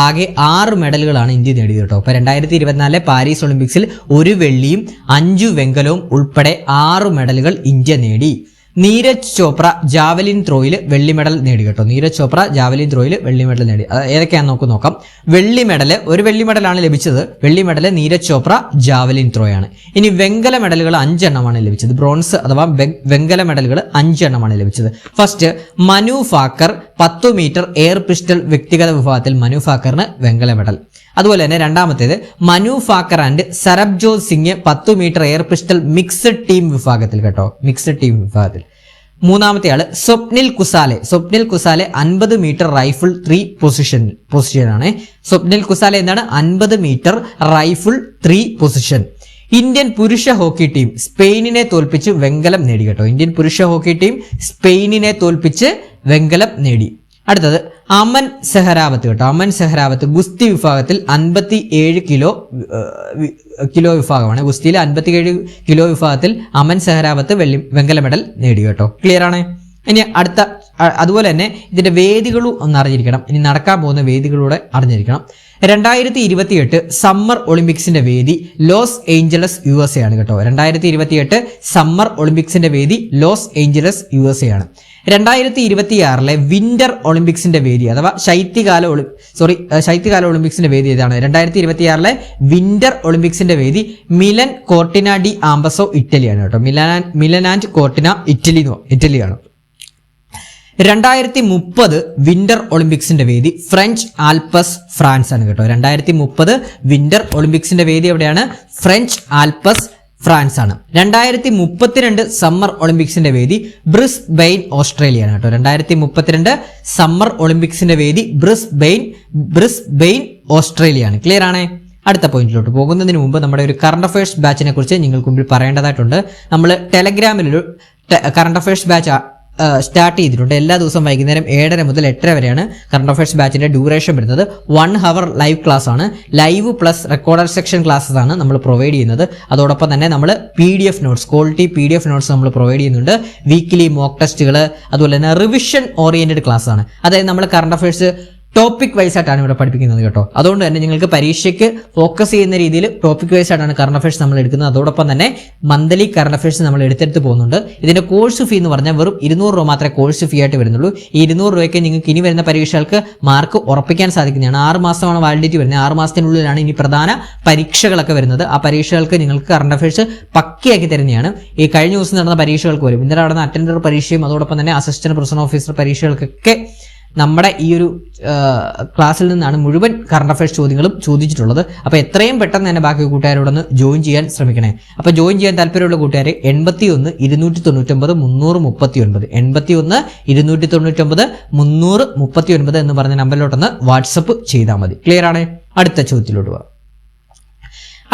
ആകെ 6 മെഡലുകളാണ് ഇന്ത്യ നേടിയത് കേട്ടോ. അപ്പോൾ 2024 പാരീസ് ഒളിമ്പിക്സിൽ 1 വെള്ളിയും 5 വെങ്കലവും ഉൾപ്പെടെ 6 മെഡലുകൾ ഇന്ത്യ നേടി. നീരജ് ചോപ്ര ജാവലിൻ ത്രോയിൽ വെള്ളി മെഡൽ നേടി കേട്ടോ. നീരജ് ചോപ്ര ജാവലിൻ ത്രോയിൽ വെള്ളി മെഡൽ നേടി. ഏതൊക്കെയാണെന്ന് നോക്കാം. വെള്ളി മെഡൽ, ഒരു വെള്ളി മെഡലാണ് ലഭിച്ചത്. വെള്ളി മെഡൽ നീരജ് ചോപ്ര ജാവലിൻ ത്രോയാണ്. ഇനി വെങ്കല മെഡലുകൾ 5 എണ്ണമാണ് ലഭിച്ചത്. ബ്രോൺസ് അഥവാ വെങ്കല മെഡലുകൾ 5 എണ്ണമാണ് ലഭിച്ചത്. First Manu Bhaker 10 metre air pistol വ്യക്തിഗത വിഭാഗത്തിൽ മനു ഫാക്കറിന് വെങ്കല മെഡൽ. അതുപോലെ തന്നെ രണ്ടാമത്തേത് Manu Bhaker and Sarabjot Singh 10 metre air pistol mixed team വിഭാഗത്തിൽ കേട്ടോ, മിക്സഡ് ടീം വിഭാഗത്തിൽ. മൂന്നാമത്തെ ആള് സ്വപ്നിൽ കുസാലെ 50 മീറ്റർ റൈഫിൾ 3 പൊസിഷനാണ്. സ്വപ്നിൽ കുസാലെ എന്താണ്? 50 മീറ്റർ റൈഫിൾ 3 പൊസിഷൻ. ഇന്ത്യൻ പുരുഷ ഹോക്കി ടീം സ്പെയിനിനെ തോൽപ്പിച്ച് വെങ്കലം നേടി കേട്ടോ. ഇന്ത്യൻ പുരുഷ ഹോക്കി ടീം സ്പെയിനിനെ തോൽപ്പിച്ച് വെങ്കലം നേടി. അടുത്തത് അമൻ സെഹ്റാവത്ത് കേട്ടോ. അമൻ സെഹ്റാവത്ത് ഗുസ്തി വിഭാഗത്തിൽ 57 കിലോ വിഭാഗമാണ്. ഗുസ്തിയിൽ 57 കിലോ വിഭാഗത്തിൽ അമൻ സെഹ്റാവത്ത് വെങ്കല മെഡൽ നേടി കേട്ടോ. ക്ലിയർ ആണ്? ഇനി അടുത്ത, അതുപോലെ തന്നെ ഇതിന്റെ വേദികളും ഒന്ന് അറിഞ്ഞിരിക്കണം. ഇനി നടക്കാൻ പോകുന്ന വേദികളൂടെ അറിഞ്ഞിരിക്കണം. 2028 സമ്മർ ഒളിമ്പിക്സിന്റെ വേദി ലോസ് ഏഞ്ചലസ് USA ആണ് കേട്ടോ. 2028 സമ്മർ ഒളിമ്പിക്സിന്റെ വേദി ലോസ് ഏഞ്ചലസ് USA ആണ്. 2026 വിന്റർ ഒളിമ്പിക്സിന്റെ വേദി അഥവാ ശൈത്യകാല ഒളിമ്പിക്സിന്റെ വേദി ഏതാണ്? 2026 വിന്റർ ഒളിമ്പിക്സിന്റെ വേദി മിലൻ കോർട്ടിന ഡി ആംബസോ ഇറ്റലിയാണ് കേട്ടോ. മിലൻ ആൻഡ് കോർട്ടിന ഇറ്റലിയാണ്. 2030 വിന്റർ ഒളിമ്പിക്സിന്റെ വേദി ഫ്രഞ്ച് ആൽപ്പസ് ഫ്രാൻസ് ആണ് കേട്ടോ. 2030 വിന്റർ ഒളിമ്പിക്സിന്റെ വേദി എവിടെയാണ്? ഫ്രഞ്ച് ആൽപ്പസ് ഫ്രാൻസ് ആണ്. 2032 സമ്മർ ഒളിമ്പിക്സിന്റെ വേദി ബ്രിസ്ബെയിൻ ഓസ്ട്രേലിയ ആണ് കേട്ടോ. 2032 സമ്മർ ഒളിമ്പിക്സിന്റെ വേദി ബ്രിസ്ബെയിൻ ഓസ്ട്രേലിയ ആണ്. ക്ലിയർ ആണ്? അടുത്ത പോയിന്റിലോട്ട് പോകുന്നതിന് മുമ്പ് നമ്മുടെ ഒരു കറണ്ട് അഫയേഴ്സ് ബാച്ചിനെ കുറിച്ച് നിങ്ങൾക്ക് മുമ്പിൽ പറയേണ്ടതായിട്ടുണ്ട്. നമ്മൾ ടെലഗ്രാമിലൊരു കറണ്ട് അഫയേഴ്സ് ബാച്ച് സ്റ്റാർട്ട് ചെയ്തിട്ടുണ്ട്. എല്ലാ ദിവസവും വൈകുന്നേരം 7:30 മുതൽ 8:30 വരെയാണ് കറണ്ട് അഫയേഴ്സ് ബാച്ചിന്റെ ഡ്യൂറേഷൻ വരുന്നത്. 1 hour ലൈവ് ക്ലാസ് ആണ്. Live plus recorded section classes ആണ് നമ്മൾ പ്രൊവൈഡ് ചെയ്യുന്നത്. അതോടൊപ്പം തന്നെ നമ്മൾ PDF notes, quality PDF notes നമ്മൾ പ്രൊവൈഡ് ചെയ്യുന്നുണ്ട്. വീക്കിലി മോക്ക് ടെസ്റ്റുകൾ, അതുപോലെ തന്നെ റിവിഷൻ ഓറിയന്റഡ് ക്ലാസ് ആണ്. അതായത് നമ്മൾ കറണ്ട് അഫയേഴ്സ് ടോപ്പിക് വൈസ് ആയിട്ടാണ് ഇവിടെ പഠിപ്പിക്കുന്നത് കേട്ടോ. അതുകൊണ്ട് തന്നെ നിങ്ങൾക്ക് പരീക്ഷയ്ക്ക് ഫോക്കസ് ചെയ്യുന്ന രീതിയിൽ ടോപ്പിക് വൈസ് ആയിട്ടാണ് കറണ്ട് അഫയേഴ്സ് നമ്മൾ എടുക്കുന്നത്. അതോടൊപ്പം തന്നെ മന്ത്ലി കറണ്ട് അഫയേഴ്സ് നമ്മൾ എടുത്തെടുത്ത് പോകുന്നുണ്ട്. ഇതിന്റെ കോഴ്സ് ഫീ എന്ന് പറഞ്ഞാൽ വെറും 200 രൂപ മാത്രമേ കോഴ്സ് ഫീ ആയിട്ട് വരുന്നുള്ളൂ. ഈ 200 രൂപയ്ക്ക് നിങ്ങൾക്ക് ഇനി വരുന്ന പരീക്ഷകൾക്ക് മാർക്ക് ഉറപ്പിക്കാൻ സാധിക്കുന്നതാണ്. 6 മാസമാണ് വാലിഡിറ്റി വരുന്നത്. 6 മാസത്തിനുള്ളിലാണ് ഇനി പ്രധാന പരീക്ഷകളൊക്കെ വരുന്നത്. ആ പരീക്ഷകൾക്ക് നിങ്ങൾക്ക് കറണ്ട് അഫയേഴ്സ് പക്കയാക്കി തരുന്നതാണ്. ഈ കഴിഞ്ഞ ദിവസം നടന്ന പരീക്ഷകൾക്ക് വരും. ഇന്നലെ നടന്ന അറ്റൻഡർ പരീക്ഷയും അതോടൊപ്പം തന്നെ അസിസ്റ്റന്റ് പ്രൊഫസർ ഓഫീസർ പരീക്ഷകൾക്കൊക്കെ നമ്മുടെ ഈ ഒരു ക്ലാസ്സിൽ നിന്നാണ് മുഴുവൻ കറണ്ട് അഫയേഴ്സ് ചോദ്യങ്ങളും ചോദിച്ചിട്ടുള്ളത്. അപ്പോൾ എത്രയും പെട്ടെന്ന് തന്നെ ബാക്കി കൂട്ടുകാരോടൊന്ന് ജോയിൻ ചെയ്യാൻ ശ്രമിക്കണേ. അപ്പോൾ ജോയിൻ ചെയ്യാൻ താല്പര്യമുള്ള കൂട്ടുകാർ 81 299 339 81 299 339 എന്ന് പറഞ്ഞ നമ്പറിലോട്ടൊന്ന് വാട്സപ്പ് ചെയ്താൽ മതി. ക്ലിയർ ആണ്? അടുത്ത ചോദ്യത്തിലോട്ട് പോകാം.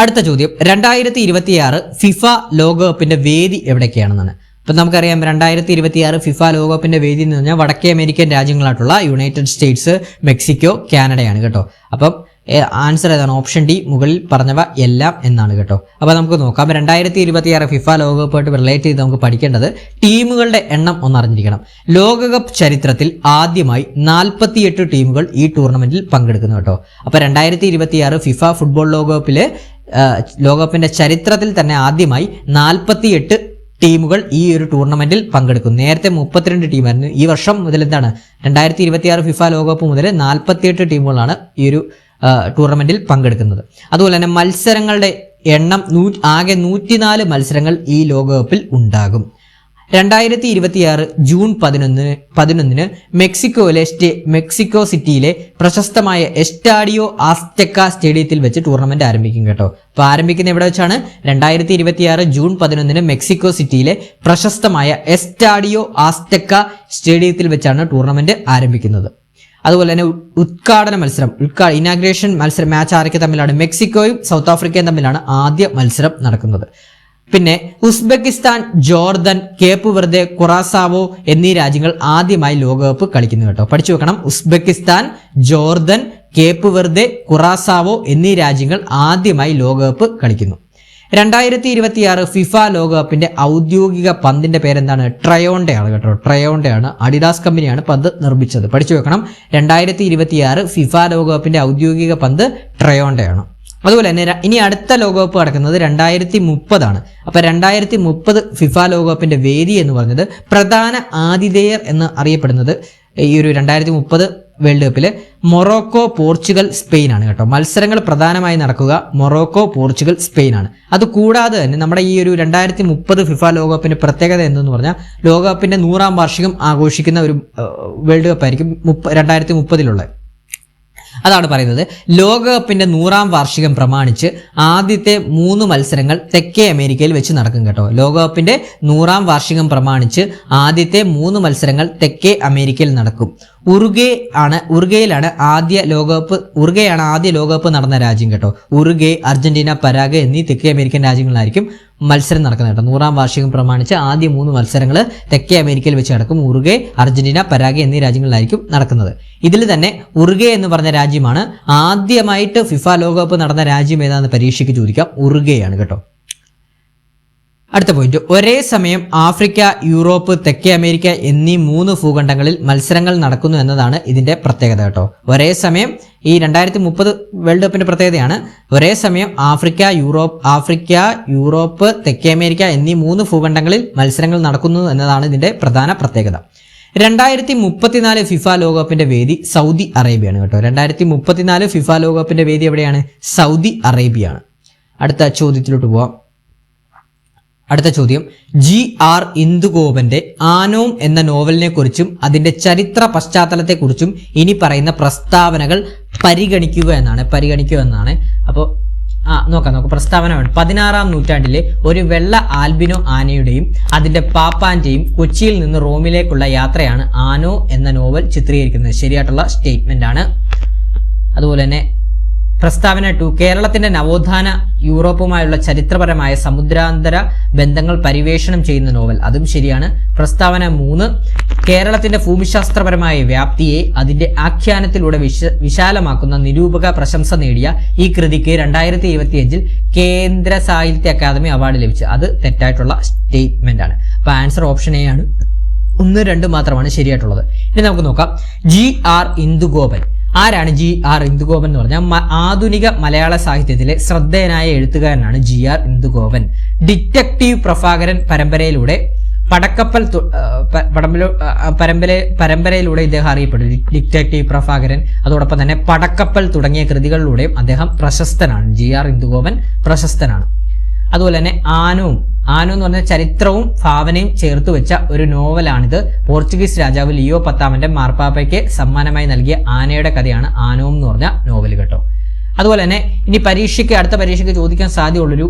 അടുത്ത ചോദ്യം 2026 ഫിഫ ലോകകപ്പിന്റെ വേദി എവിടേക്കാണെന്നാണ്. അപ്പം നമുക്കറിയാം 2026 ഫിഫ ലോകകപ്പിന്റെ വേദി എന്ന് പറഞ്ഞാൽ വടക്കേ അമേരിക്കൻ രാജ്യങ്ങളായിട്ടുള്ള യുണൈറ്റഡ് സ്റ്റേറ്റ്സ്, മെക്സിക്കോ, കാനഡയാണ് കേട്ടോ. അപ്പം ആൻസർ ഏതാണ്? ഓപ്ഷൻ ഡി, മുകളിൽ പറഞ്ഞവ എല്ലാം എന്നാണ് കേട്ടോ. അപ്പോൾ നമുക്ക് നോക്കാം. 2026 ഫിഫ ലോകകപ്പായിട്ട് റിലേറ്റ് ചെയ്ത് നമുക്ക് പഠിക്കേണ്ടത് ടീമുകളുടെ എണ്ണം ഒന്നറിഞ്ഞിരിക്കണം. ലോകകപ്പ് ചരിത്രത്തിൽ ആദ്യമായി 48 ടീമുകൾ ഈ ടൂർണമെന്റിൽ പങ്കെടുക്കുന്നു കേട്ടോ. അപ്പോൾ 2026 ഫിഫ ഫുട്ബോൾ ലോകകപ്പിന്റെ ചരിത്രത്തിൽ തന്നെ ആദ്യമായി 48 ടീമുകൾ ഈ ഒരു ടൂർണമെന്റിൽ പങ്കെടുക്കും. നേരത്തെ 32 ടീമായിരുന്നു. ഈ വർഷം മുതൽ എന്താണ് 2026 ഫിഫ ലോകകപ്പ് മുതൽ 48 ടീമുകളാണ് ഈ ഒരു ടൂർണമെന്റിൽ പങ്കെടുക്കുന്നത്. അതുപോലെ തന്നെ മത്സരങ്ങളുടെ എണ്ണം ആകെ 104 മത്സരങ്ങൾ ഈ ലോകകപ്പിൽ ഉണ്ടാകും. 2026 ജൂൺ 11 മെക്സിക്കോയിലെ മെക്സിക്കോ സിറ്റിയിലെ പ്രശസ്തമായ എസ്റ്റാഡിയോ ആസ്തെക്ക സ്റ്റേഡിയത്തിൽ വെച്ച് ടൂർണമെന്റ് ആരംഭിക്കും കേട്ടോ. അപ്പോൾ ആരംഭിക്കുന്ന എവിടെ വെച്ചാണ്? 2026 ജൂൺ 11 മെക്സിക്കോ സിറ്റിയിലെ പ്രശസ്തമായ എസ്റ്റാഡിയോ ആസ്തെക്ക സ്റ്റേഡിയത്തിൽ വെച്ചാണ് ടൂർണമെന്റ് ആരംഭിക്കുന്നത്. അതുപോലെ തന്നെ ഉദ്ഘാടന മത്സരം ഇനാഗ്രേഷൻ മത്സരം മാച്ച് ആരൊക്കെ തമ്മിലാണ്? മെക്സിക്കോയും സൗത്ത് ആഫ്രിക്കയും തമ്മിലാണ് ആദ്യ മത്സരം നടക്കുന്നത്. പിന്നെ ഉസ്ബെക്കിസ്ഥാൻ, ജോർദൻ, കേപ്പ് വെർദെ, കുറാസാവോ എന്നീ രാജ്യങ്ങൾ ആദ്യമായി ലോകകപ്പ് കളിക്കുന്നു കേട്ടോ. പഠിച്ചു വെക്കണം. ഉസ്ബെക്കിസ്ഥാൻ, ജോർദൻ, കേപ്പ് വെർദെ, കുറാസാവോ എന്നീ രാജ്യങ്ങൾ ആദ്യമായി ലോകകപ്പ് കളിക്കുന്നു. 2026 ഫിഫ ലോകകപ്പിന്റെ ഔദ്യോഗിക പന്തിന്റെ പേരെന്താണ്? ട്രയോണ്ടെ ആണ് കേട്ടോ. ട്രയോണ്ടെ ആണ്. അഡിഡാസ് കമ്പനിയാണ് പന്ത് നിർമ്മിച്ചത്. പഠിച്ചു വെക്കണം. 2026 ഫിഫ ലോകകപ്പിന്റെ ഔദ്യോഗിക പന്ത് ട്രയോണ്ടെ ആണ്. അതുപോലെ തന്നെ ഇനി അടുത്ത ലോകകപ്പ് നടക്കുന്നത് 2030 ആണ്. അപ്പൊ 2030 ഫിഫ ലോകകപ്പിന്റെ വേദി എന്ന് പറഞ്ഞത് പ്രധാന ആതിഥേയർ എന്ന് അറിയപ്പെടുന്നത് ഈ ഒരു 2030 വേൾഡ് കപ്പില് മൊറോക്കോ, പോർച്ചുഗൽ, സ്പെയിൻ ആണ് കേട്ടോ. മത്സരങ്ങൾ പ്രധാനമായി നടക്കുക മൊറോക്കോ, പോർച്ചുഗൽ, സ്പെയിൻ ആണ്. അതുകൂടാതെ തന്നെ നമ്മുടെ ഈ ഒരു 2030 ഫിഫ ലോകകപ്പിന്റെ പ്രത്യേകത എന്തെന്ന് പറഞ്ഞാൽ ലോകകപ്പിന്റെ 100ാം വാർഷികം ആഘോഷിക്കുന്ന ഒരു വേൾഡ് കപ്പ് ആയിരിക്കും 2030 അതാണ് പറയുന്നത്. ലോകകപ്പിന്റെ 100ാം വാർഷികം പ്രമാണിച്ച് ആദ്യത്തെ 3 മത്സരങ്ങൾ തെക്കേ അമേരിക്കയിൽ വെച്ച് നടക്കും കേട്ടോ. ലോകകപ്പിന്റെ 100ാം വാർഷികം പ്രമാണിച്ച് ആദ്യത്തെ 3 മത്സരങ്ങൾ തെക്കേ അമേരിക്കയിൽ നടക്കും. ഉറുഗേയിലാണ് ആദ്യ ലോകകപ്പ് നടന്ന രാജ്യം കേട്ടോ. ഉറുഗേ, അർജന്റീന, പരാഗ്വേ എന്നീ തെക്കേ അമേരിക്കൻ രാജ്യങ്ങളിലായിരിക്കും മത്സരം നടക്കുന്നത് കേട്ടോ. 100ാം വാർഷികം പ്രമാണിച്ച് ആദ്യ 3 മത്സരങ്ങൾ തെക്കേ അമേരിക്കയിൽ വെച്ച് നടക്കും. ഉറുഗേ, അർജന്റീന, പരാഗ്വേ എന്നീ രാജ്യങ്ങളിലായിരിക്കും നടക്കുന്നത്. ഇതിൽ തന്നെ ഉറുഗേ എന്ന് പറഞ്ഞ രാജ്യമാണ് ആദ്യമായിട്ട് ഫിഫ ലോകകപ്പ് നടന്ന രാജ്യം ഏതാണെന്ന് പരീക്ഷയ്ക്ക് ചോദിക്കാം. ഉറുഗേയാണ് കേട്ടോ. അടുത്ത പോയിന്റ്, ഒരേ സമയം ആഫ്രിക്ക, യൂറോപ്പ്, തെക്കേ അമേരിക്ക എന്നീ 3 ഭൂഖണ്ഡങ്ങളിൽ മത്സരങ്ങൾ നടക്കുന്നു എന്നതാണ് ഇതിന്റെ പ്രത്യേകത കേട്ടോ. ഒരേ സമയം ഈ 2030 വേൾഡ് കപ്പിന്റെ പ്രത്യേകതയാണ് ഒരേ സമയം ആഫ്രിക്ക, യൂറോപ്പ്, തെക്കേ അമേരിക്ക എന്നീ 3 ഭൂഖണ്ഡങ്ങളിൽ മത്സരങ്ങൾ നടക്കുന്നു എന്നതാണ് ഇതിന്റെ പ്രധാന പ്രത്യേകത. 2034 ഫിഫ ലോകകപ്പിന്റെ വേദി സൗദി അറേബ്യയാണ് കേട്ടോ. 2034 ഫിഫ ലോകകപ്പിന്റെ വേദി എവിടെയാണ്? സൗദി അറേബ്യയാണ്. അടുത്ത ചോദ്യത്തിലോട്ട് പോവാം. അടുത്ത ചോദ്യം, GR ഇന്ദുഗോപന്റെ ആനോം എന്ന നോവലിനെ കുറിച്ചും അതിന്റെ ചരിത്ര പശ്ചാത്തലത്തെക്കുറിച്ചും ഇനി പറയുന്ന പ്രസ്താവനകൾ പരിഗണിക്കുക എന്നാണ്. അപ്പോൾ നോക്കാം. പ്രസ്താവന വേണം. 16ാം നൂറ്റാണ്ടിലെ ഒരു വെള്ള ആൽബിനോ ആനയുടെയും അതിന്റെ പാപ്പാന്റെയും കൊച്ചിയിൽ നിന്ന് റോമിലേക്കുള്ള യാത്രയാണ് ആനോ എന്ന നോവൽ ചിത്രീകരിക്കുന്നത്. ശരിയായിട്ടുള്ള സ്റ്റേറ്റ്മെന്റ് ആണ്. അതുപോലെ തന്നെ പ്രസ്താവന 2, കേരളത്തിന്റെ നവോത്ഥാന യൂറോപ്പുമായുള്ള ചരിത്രപരമായ സമുദ്രാന്തര ബന്ധങ്ങൾ പരിവേഷണം ചെയ്യുന്ന നോവൽ. അതും ശരിയാണ്. പ്രസ്താവന 3, കേരളത്തിന്റെ ഭൂമിശാസ്ത്രപരമായ വ്യാപ്തിയെ അതിന്റെ ആഖ്യാനത്തിലൂടെ വിശാലമാക്കുന്ന നിരൂപക പ്രശംസ നേടിയ ഈ കൃതിക്ക് 2025 കേന്ദ്ര സാഹിത്യ അക്കാദമി അവാർഡ് ലഭിച്ചു. അത് തെറ്റായിട്ടുള്ള സ്റ്റേറ്റ്മെന്റ് ആണ്. അപ്പൊ ആൻസർ ഓപ്ഷൻ എ ആണ്. 1, 2 മാത്രമാണ് ശരിയായിട്ടുള്ളത്. ഇനി നമുക്ക് നോക്കാം. GR ഇന്ദുഗോപൻ ആരാണ്? GR ഇന്ദുഗോപൻ എന്ന് പറഞ്ഞാൽ ആധുനിക മലയാള സാഹിത്യത്തിലെ ശ്രദ്ധേയനായ എഴുത്തുകാരനാണ് GR ഇന്ദുഗോപൻ. ഡിറ്റക്റ്റീവ് പ്രഭാകരൻ പരമ്പരയിലൂടെ പരമ്പരയിലൂടെ ഇദ്ദേഹം അറിയപ്പെടും. ഡിറ്റക്റ്റീവ് പ്രഭാകരൻ, അതോടൊപ്പം തന്നെ പടക്കപ്പൽ തുടങ്ങിയ കൃതികളിലൂടെയും അദ്ദേഹം പ്രശസ്തനാണ്. GR ഇന്ദുഗോപൻ പ്രശസ്തനാണ്. അതുപോലെ തന്നെ ആനോ എന്ന് പറഞ്ഞ ചരിത്രവും ഭാവനയും ചേർത്ത് വെച്ച ഒരു നോവലാണിത്. പോർച്ചുഗീസ് രാജാവ് ലിയോ 10ാമന്റെ മാർപ്പാപ്പയ്ക്ക് സമ്മാനമായി നൽകിയ ആനയുടെ കഥയാണ് ആനോ എന്ന് പറഞ്ഞ നോവൽ കേട്ടോ. അതുപോലെ തന്നെ ഇനി അടുത്ത പരീക്ഷയ്ക്ക് ചോദിക്കാൻ സാധ്യതയുള്ളൊരു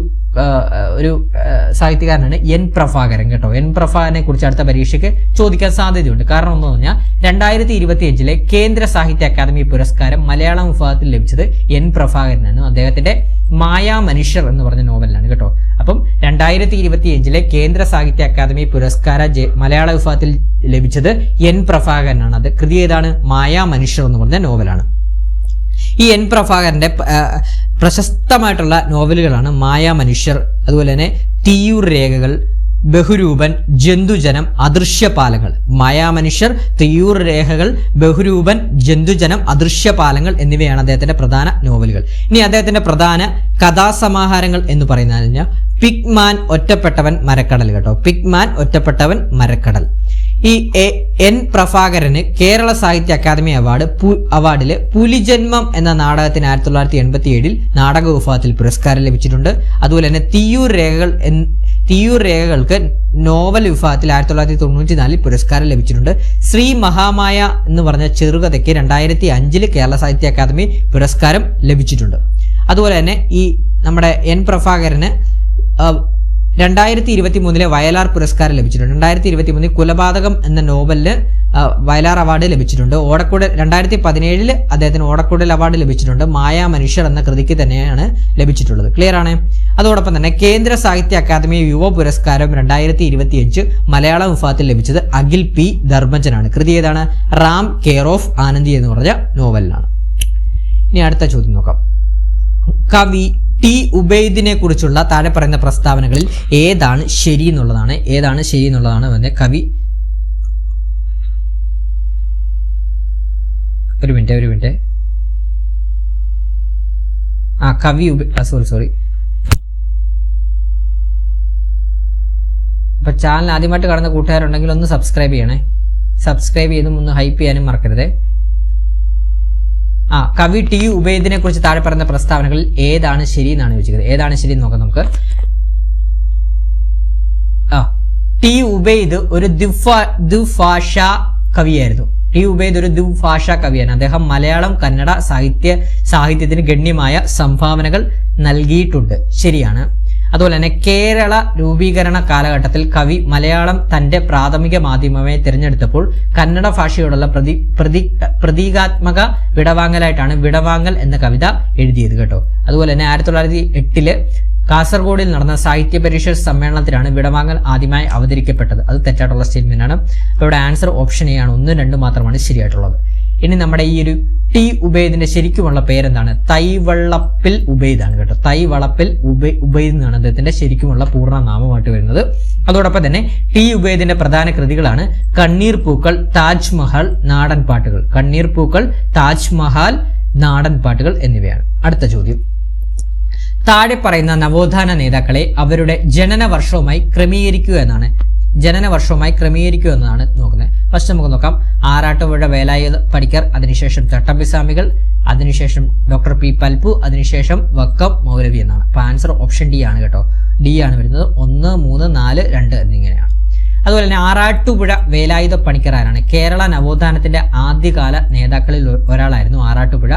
സാഹിത്യകാരനാണ് N പ്രഭാകരൻ കേട്ടോ. N പ്രഭാകരനെ കുറിച്ച് അടുത്ത പരീക്ഷയ്ക്ക് ചോദിക്കാൻ സാധ്യതയുണ്ട്. കാരണം എന്ന് പറഞ്ഞാൽ 2025 കേന്ദ്ര സാഹിത്യ അക്കാദമി പുരസ്കാരം മലയാളം വിഭാഗത്തിൽ ലഭിച്ചത് N പ്രഭാകരനാണ്. അദ്ദേഹത്തിന്റെ മായാ മനുഷ്യർ എന്ന് പറഞ്ഞ നോവലിലാണ് കേട്ടോ. അപ്പം 2025 കേന്ദ്ര സാഹിത്യ അക്കാദമി പുരസ്കാര മലയാള വിഭാഗത്തിൽ ലഭിച്ചത് N പ്രഭാകരനാണ്. അത് കൃതി ഏതാണ്? മായാ മനുഷ്യർ എന്ന് പറഞ്ഞ നോവലാണ്. ഈ N പ്രഭാകരന്റെ പ്രശസ്തമായിട്ടുള്ള നോവലുകളാണ് മായാ മനുഷ്യർ, അതുപോലെ തന്നെ തിയ്യൂർ രേഖകൾ, ബഹുരൂപൻ, ജന്തുജനം, അദൃശ്യപാലങ്ങൾ. മായാമനുഷ്യർ, തിയ്യൂർ രേഖകൾ, ബഹുരൂപൻ, ജന്തുജനം, അദൃശ്യപാലങ്ങൾ എന്നിവയാണ് അദ്ദേഹത്തിന്റെ പ്രധാന നോവലുകൾ. ഇനി അദ്ദേഹത്തിന്റെ പ്രധാന കഥാസമാഹാരങ്ങൾ എന്ന് പറയുന്നത് പിഗ്മാൻ ഒറ്റപ്പെട്ടവൻ മരക്കടൽ കേട്ടോ. പിഗ്മാൻ ഒറ്റപ്പെട്ടവൻ മരക്കടൽ. ഈ എൻ പ്രഭാകരന് കേരള സാഹിത്യ അക്കാദമി അവാർഡില് പുലിജന്മം എന്ന നാടകത്തിന് 1987 നാടക വിഭാഗത്തിൽ പുരസ്കാരം ലഭിച്ചിട്ടുണ്ട്. അതുപോലെ തന്നെ തിയ്യൂർ രേഖകൾക്ക് നോവൽ വിഭാഗത്തിൽ 1994 പുരസ്കാരം ലഭിച്ചിട്ടുണ്ട്. ശ്രീ മഹാമായ എന്ന് പറഞ്ഞ ചെറുകഥയ്ക്ക് 2005 കേരള സാഹിത്യ അക്കാദമി പുരസ്കാരം ലഭിച്ചിട്ടുണ്ട്. അതുപോലെ തന്നെ ഈ നമ്മുടെ എൻ പ്രഭാകരന് 2023 വയലാർ പുരസ്കാരം ലഭിച്ചിട്ടുണ്ട്. 2023 കുലപാതകം എന്ന നോവലിന് വയലാർ അവാർഡ് ലഭിച്ചിട്ടുണ്ട്. 2017 അദ്ദേഹത്തിന് ഓടക്കുടൽ അവാർഡ് ലഭിച്ചിട്ടുണ്ട്. മായാ മനുഷ്യർ എന്ന കൃതിക്ക് തന്നെയാണ് ലഭിച്ചിട്ടുള്ളത്. ക്ലിയർ ആണ്. അതോടൊപ്പം തന്നെ കേന്ദ്ര സാഹിത്യ അക്കാദമി യുവ പുരസ്കാരം 2025 മലയാളം വിഭാഗത്തിൽ ലഭിച്ചത് അഖിൽ പി ധർമ്മജനാണ്. കൃതി ഏതാണ്? റാം കെയർ ഓഫ് ആനന്ദി എന്ന് പറഞ്ഞ നോവലിനാണ്. ഇനി അടുത്ത ചോദ്യം നോക്കാം. കവി ടി ഉബൈദിനെ കുറിച്ചുള്ള താഴെ പറയുന്ന പ്രസ്താവനകളിൽ ഏതാണ് ശരി എന്നുള്ളതാണ്. കവി ഒരു മിനിറ്റ് കവി സോറി അപ്പൊ ചാനൽ ആദ്യമായിട്ട് കാണുന്ന കൂട്ടുകാരുണ്ടെങ്കിൽ ഒന്ന് സബ്സ്ക്രൈബ് ചെയ്യണേ. സബ്സ്ക്രൈബ് ചെയ്തും ഒന്ന് ഹൈപ്പ് ചെയ്യാനും മറക്കരുത്. കവി ടി ഉബൈദിനെ കുറിച്ച് താഴെ പറയുന്ന പ്രസ്താവനകളിൽ ഏതാണ് ശരി എന്നാണ് ചോദിച്ചത്. ഏതാണ് ശരി എന്ന് നോക്കാം നമുക്ക്. ടി ഉബൈദ് ഒരു ദ്വിഭാഷാ കവിയായിരുന്നു. അദ്ദേഹം മലയാളം കന്നഡ സാഹിത്യത്തിന് ഗണ്യമായ സംഭാവനകൾ നൽകിയിട്ടുണ്ട്. ശരിയാണ്. അതുപോലെ തന്നെ കേരള രൂപീകരണ കാലഘട്ടത്തിൽ കവി മലയാളം തന്റെ പ്രാഥമിക മാധ്യമമായി തിരഞ്ഞെടുത്തപ്പോൾ കന്നഡ ഭാഷയോടുള്ള പ്രതീകാത്മക വിടവാങ്ങലായിട്ടാണ് വിടവാങ്ങൽ എന്ന കവിത എഴുതിയത് കേട്ടോ. അതുപോലെ തന്നെ 1908 കാസർഗോഡിൽ നടന്ന സാഹിത്യ പരിഷത്ത് സമ്മേളനത്തിലാണ് വിടവാങ്ങൽ ആദ്യമായി അവതരിക്കപ്പെട്ടത്. അത് തെറ്റായിട്ടുള്ള സ്റ്റേറ്റ്മെന്റ് ആണ്. അപ്പോൾ ഇവിടെ ആൻസർ ഓപ്ഷൻ എ ആണ്. 1, 2 മാത്രമാണ് ശരിയായിട്ടുള്ളത്. ഇനി നമ്മുടെ ഈ ഒരു ടി ഉബൈദിന്റെ ശരിക്കുമുള്ള പേരെന്താണ്? തൈവളപ്പിൽ ഉബൈദ് ആണ് കേട്ടോ. തൈവളപ്പിൽ ഉബൈദ് എന്നാണ് അദ്ദേഹത്തിന്റെ ശരിക്കുമുള്ള പൂർണ്ണ നാമമായിട്ട് വരുന്നത്. അതോടൊപ്പം തന്നെ ടി ഉബൈദിന്റെ പ്രധാന കൃതികളാണ് കണ്ണീർ പൂക്കൾ, താജ്മഹൽ, നാടൻ പാട്ടുകൾ. കണ്ണീർ പൂക്കൾ, താജ്മഹൽ, നാടൻ പാട്ടുകൾ എന്നിവയാണ്. അടുത്ത ചോദ്യം. താഴെ പറയുന്ന നവോത്ഥാന നേതാക്കളെ അവരുടെ ജനന വർഷവുമായി ക്രമീകരിക്കുക എന്നാണ് നോക്കുന്നത്. ഫസ്റ്റ് നമുക്ക് നോക്കാം. ആറാട്ടുപുഴ വേലായുധ പണിക്കർ, അതിനുശേഷം ചട്ടമ്പി സ്വാമികൾ, അതിനുശേഷം ഡോക്ടർ പി പൽപ്പു, അതിനുശേഷം വക്കം മൗലവി എന്നാണ്. അപ്പൊ ആൻസർ ഓപ്ഷൻ ഡി ആണ് കേട്ടോ. ഡി ആണ് വരുന്നത്. 1, 3, 4, 2 എന്നിങ്ങനെയാണ്. അതുപോലെ തന്നെ ആറാട്ടുപുഴ വേലായുധ പണിക്കർ ആരാണ്? കേരള നവോത്ഥാനത്തിന്റെ ആദ്യകാല നേതാക്കളിൽ ഒരാളായിരുന്നു ആറാട്ടുപുഴ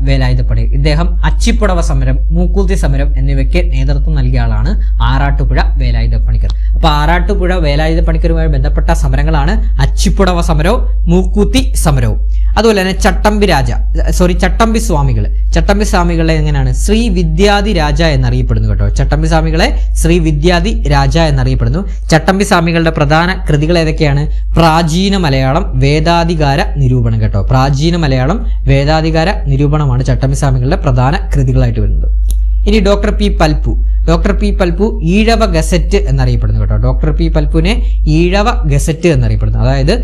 വേലായുധ പണിക്കർ. ഇദ്ദേഹം അച്ചിപ്പുടവ സമരം, മൂക്കൂത്തി സമരം എന്നിവയ്ക്ക് നേതൃത്വം നൽകിയ ആളാണ് ആറാട്ടുപുഴ വേലായുധ പണിക്കർ. അപ്പൊ ആറാട്ടുപുഴ വേലായുധ പണിക്കരുമായി ബന്ധപ്പെട്ട സമരങ്ങളാണ് അച്ചിപ്പുടവ സമരവും മൂക്കൂത്തി സമരവും. അതുപോലെ തന്നെ ചട്ടമ്പി സ്വാമികളെ എങ്ങനെയാണ്? ശ്രീ വിദ്യാധി രാജ എന്നറിയപ്പെടുന്നു കേട്ടോ. ചട്ടമ്പി സ്വാമികളെ ശ്രീ വിദ്യാധി രാജ എന്നറിയപ്പെടുന്നു. ചട്ടമ്പി സ്വാമികളുടെ പ്രധാന കൃതികൾ ഏതൊക്കെയാണ്? പ്രാചീന മലയാളം വേദാധികാര നിരൂപണം കേട്ടോ. പ്രാചീന മലയാളം വേദാധികാര നിരൂപണമാണ് ചട്ടമ്പി സ്വാമികളുടെ പ്രധാന കൃതികളായിട്ട് വരുന്നത്. ഇനി doctor P Palpu Ezhava gazette എന്നറിയപ്പെടുന്നു കേട്ടോ. ഡോക്ടർ പി പൽപ്പുവിനെ ഈഴവ ഗസറ്റ് എന്നറിയപ്പെടുന്നു. അതായത്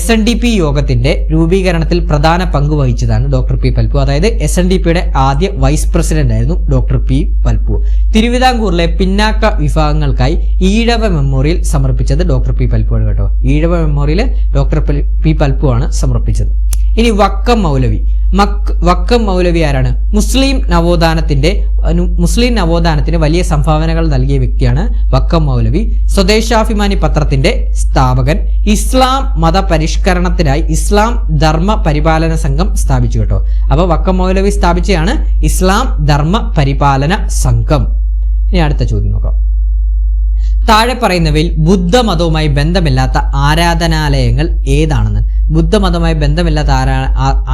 SNDP യോഗത്തിന്റെ രൂപീകരണത്തിൽ പ്രധാന പങ്ക് വഹിച്ചതാണ് ഡോക്ടർ പി പൽപ്പു. അതായത് SNDPയുടെ ആദ്യ വൈസ് പ്രസിഡന്റ് ആയിരുന്നു ഡോക്ടർ പി പൽപ്പു. തിരുവിതാംകൂറിലെ പിന്നാക്ക വിഭാഗങ്ങൾക്കായി ഈഴവ മെമ്മോറിയൽ സമർപ്പിച്ചത് ഡോക്ടർ പി പൽപ്പു ആണ് കേട്ടോ. Ezhava memorial doctor P Palpu ആണ് സമർപ്പിച്ചത്. ഇനി വക്കം മൗലവി ആരാണ്? മുസ്ലിം നവോത്ഥാനത്തിന് വലിയ സംഭാവനകൾ നൽകിയ വ്യക്തിയാണ് വക്കം മൗലവി. സ്വദേശാഭിമാനി പത്രത്തിന്റെ സ്ഥാപകൻ. ഇസ്ലാം മത പരിഷ്കരണത്തിനായി ഇസ്ലാം ധർമ്മ പരിപാലന സംഘം സ്ഥാപിച്ചു കേട്ടോ. അപ്പൊ വക്കം മൗലവി സ്ഥാപിച്ചതാണ് ഇസ്ലാം ധർമ്മ പരിപാലന സംഘം. ഇനി അടുത്ത ചോദ്യം നോക്കാം. താഴെ പറയുന്നവയിൽ ബുദ്ധമതവുമായി ബന്ധമില്ലാത്ത ആരാധനാലയങ്ങൾ ഏതാണെന്ന്. ബുദ്ധമതവുമായി ബന്ധമില്ലാത്ത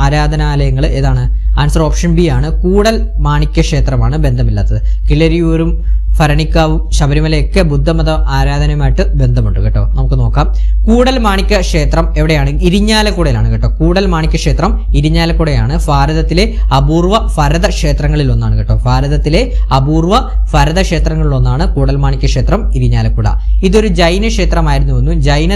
ആരാധനാലയങ്ങൾ ഏതാണ്? ആൻസർ ഓപ്ഷൻ ബി ആണ്. കൂടൽ മാണിക്യ ക്ഷേത്രമാണ് ബന്ധമില്ലാത്തത്. കിളരിയൂരും ഭരണിക്കാവും ശബരിമലയൊക്കെ ബുദ്ധമത ആരാധനയുമായിട്ട് ബന്ധമുണ്ട് കേട്ടോ. നമുക്ക് നോക്കാം. കൂടൽ മാണിക്യ ക്ഷേത്രം എവിടെയാണ്? ഇരിഞ്ഞാലക്കുടയിലാണ് കേട്ടോ. കൂടൽ മാണിക്യ ക്ഷേത്രം ഇരിഞ്ഞാലക്കുടയാണ്. ഭാരതത്തിലെ അപൂർവ ഭരത ക്ഷേത്രങ്ങളിൽ ഒന്നാണ് കേട്ടോ. ഭാരതത്തിലെ അപൂർവ ഭരത ക്ഷേത്രങ്ങളിൽ ഒന്നാണ് കൂടൽ മാണിക്യ ക്ഷേത്രം ഇരിഞ്ഞാലക്കുട. ഇതൊരു ജൈന ക്ഷേത്രമായിരുന്നുവെന്നും ജൈന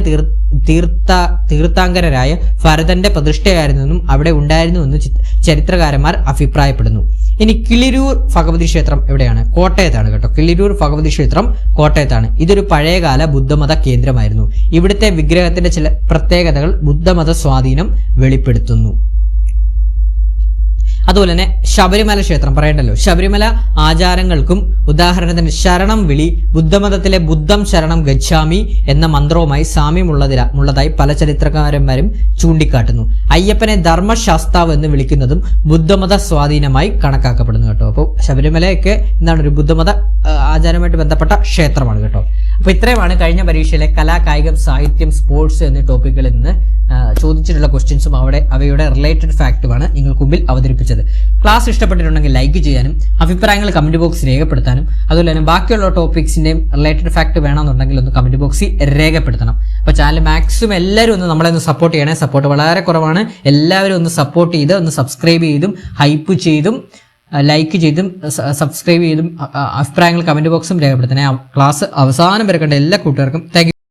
തീർത്ഥാങ്കരായ ഭരതന്റെ പ്രതിഷ്ഠയായിരുന്നെന്നും അവിടെ ഉണ്ടായിരുന്നുവെന്നും ചരിത്രകാരന്മാർ അഭിപ്രായപ്പെടുന്നു. ഇനി കിളിരൂർ ഭഗവതി ക്ഷേത്രം എവിടെയാണ്? കോട്ടയത്താണ് കേട്ടോ. കിളിരൂർ ഭഗവതി ക്ഷേത്രം കോട്ടയത്താണ്. ഇതൊരു പഴയകാല ബുദ്ധമത കേന്ദ്രമായിരുന്നു. ഇവിടുത്തെ വിഗ്രഹത്തിന്റെ ചില പ്രത്യേകതകൾ ബുദ്ധമത സ്വാധീനം വെളിപ്പെടുത്തുന്നു. അതുപോലെ തന്നെ ശബരിമല ക്ഷേത്രം പറയണ്ടല്ലോ. ശബരിമല ആചാരങ്ങൾക്കും ഉദാഹരണത്തിന് ശരണം വിളി ബുദ്ധമതത്തിലെ ബുദ്ധം ശരണം ഗച്ഛാമി എന്ന മന്ത്രവുമായി സാമ്യമുള്ളതായി പല ചരിത്രകാരന്മാരും ചൂണ്ടിക്കാട്ടുന്നു. അയ്യപ്പനെ ധർമ്മശാസ്താവ് എന്ന് വിളിക്കുന്നതും ബുദ്ധമത സ്വാധീനമായി കണക്കാക്കപ്പെടുന്നു കേട്ടോ. അപ്പോൾ ശബരിമലയൊക്കെ എന്താണ് ഒരു ബുദ്ധമത ആചാരമായിട്ട് ബന്ധപ്പെട്ട ക്ഷേത്രമാണ് കേട്ടോ. അപ്പോൾ ഇത്രയുമാണ് കഴിഞ്ഞ പരീക്ഷയിലെ കലാ, കായികം, സാഹിത്യം, സ്പോർട്സ് എന്നീ ടോപ്പിക്കുകളിൽ നിന്ന് ചോദിച്ചിട്ടുള്ള ക്വസ്റ്റ്യൻസും അവയുടെ റിലേറ്റഡ് ഫാക്റ്റുമാണ് നിങ്ങൾക്ക് മുമ്പിൽ അവതരിപ്പിച്ചത്. ക്ലാസ് ഇഷ്ടപ്പെട്ടിട്ടുണ്ടെങ്കിൽ ലൈക്ക് ചെയ്യാനും അഭിപ്രായങ്ങൾ കമന്റ് ബോക്സിൽ രേഖപ്പെടുത്താനും അതുപോലെ തന്നെ ബാക്കിയുള്ള ടോപ്പിക്സിന്റെയും റിലേറ്റഡ് ഫാക്ട് വേണമെന്നുണ്ടെങ്കിൽ ഒന്ന് കമന്റ് ബോക്സിൽ രേഖപ്പെടുത്തണം. അപ്പോൾ ചാനൽ മാക്സിമം എല്ലാവരും നമ്മളെ ഒന്ന് സപ്പോർട്ട് ചെയ്യണേ. സപ്പോർട്ട് വളരെ കുറവാണ്. എല്ലാവരും ഒന്ന് സപ്പോർട്ട് ചെയ്ത് ഒന്ന് സബ്സ്ക്രൈബ് ചെയ്തും ഹൈപ്പ് ചെയ്തും ലൈക്ക് ചെയ്തും സബ്സ്ക്രൈബ് ചെയ്തും അഭിപ്രായങ്ങൾ കമന്റ് ബോക്സും രേഖപ്പെടുത്തണേ. ക്ലാസ് അവസാനം വരെ കണ്ട എല്ലാ കൂട്ടുകാർക്കും താങ്ക് യു.